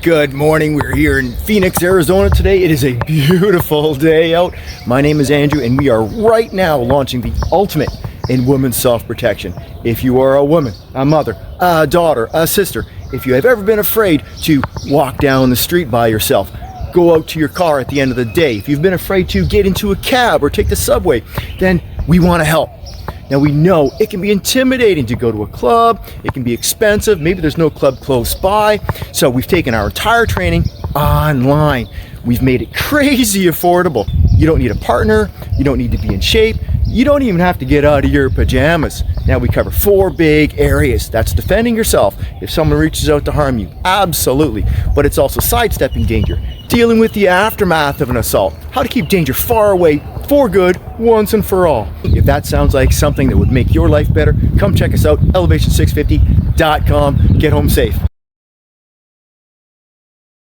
Good morning. We're here in Phoenix, Arizona today. It is a beautiful day out. My name is Andrew and we are right now launching the ultimate in women's self-protection. If you are a woman, a mother, a daughter, a sister, if you have ever been afraid to walk down the street by yourself, go out to your car at the end of the day, if you've been afraid to get into a cab or take the subway, then we want to help. Now we know it can be intimidating to go to a club, it can be expensive, maybe there's no club close by, so we've taken our entire training online. We've made it crazy affordable. You don't need a partner, you don't need to be in shape, you don't even have to get out of your pajamas. Now we cover 4 big areas. That's defending yourself if someone reaches out to harm you, absolutely, but it's also sidestepping danger, dealing with the aftermath of an assault, how to keep danger far away for good once and for all. If that sounds like something that would make your life better, come check us out, Elevation650.com. Get home safe.